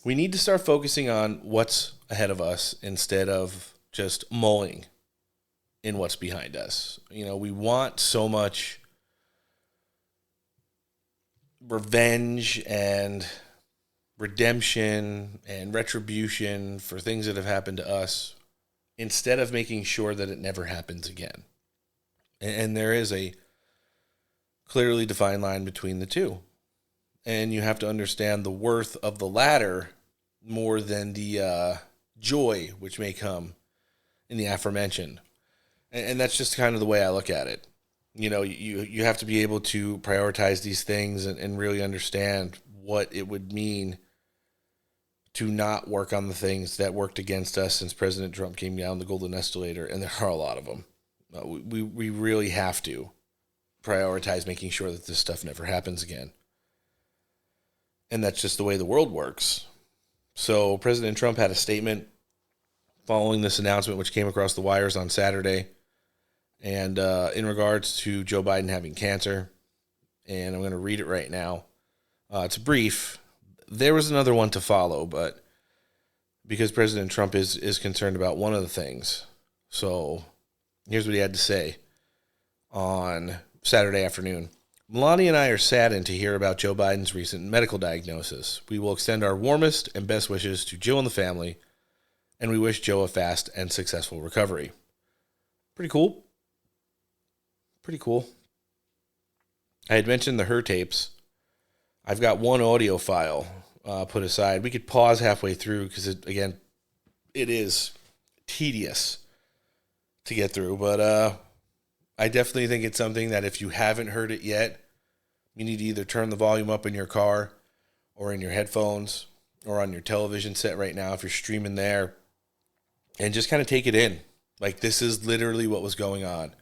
We need to start focusing on what's ahead of us instead of just mulling in what's behind us. We want so much revenge and redemption and retribution for things that have happened to us instead of making sure that it never happens again. And there is a clearly defined line between the two. And you have to understand the worth of the latter more than the joy which may come in the aforementioned. And that's just kind of the way I look at it. You have to be able to prioritize these things and really understand what it would mean to not work on the things that worked against us since President Trump came down the golden escalator, and there are a lot of them. We really have to prioritize making sure that this stuff never happens again. And that's just the way the world works. So President Trump had a statement following this announcement, which came across the wires on Saturday, and in regards to Joe Biden having cancer. And I'm going to read it right now. It's brief. There was another one to follow, but because President Trump is concerned about one of the things. So here's what he had to say on Saturday afternoon. Melania and I are saddened to hear about Joe Biden's recent medical diagnosis. We will extend our warmest and best wishes to Jill and the family, and we wish Joe a fast and successful recovery. Pretty cool. Pretty cool. I had mentioned the Her tapes. I've got one audio file put aside. We could pause halfway through because, it is tedious to get through. But I definitely think it's something that if you haven't heard it yet, you need to either turn the volume up in your car or in your headphones or on your television set right now if you're streaming there, and just kind of take it in. Like, this is literally what was going on.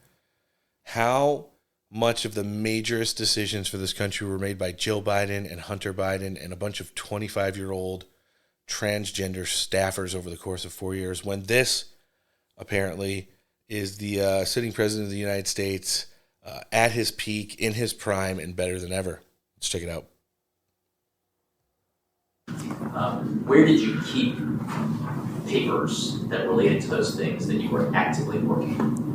How much of the majorest decisions for this country were made by Jill Biden and Hunter Biden and a bunch of 25-year-old transgender staffers over the course of 4 years, when this apparently is the sitting president of the United States at his peak, in his prime, and better than ever. Let's check it out. Where did you keep papers that related to those things that you were actively working on?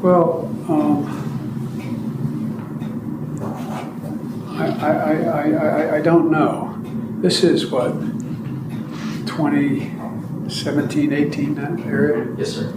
Well, I don't know. This is what, 2017, 18 area? Yes, sir.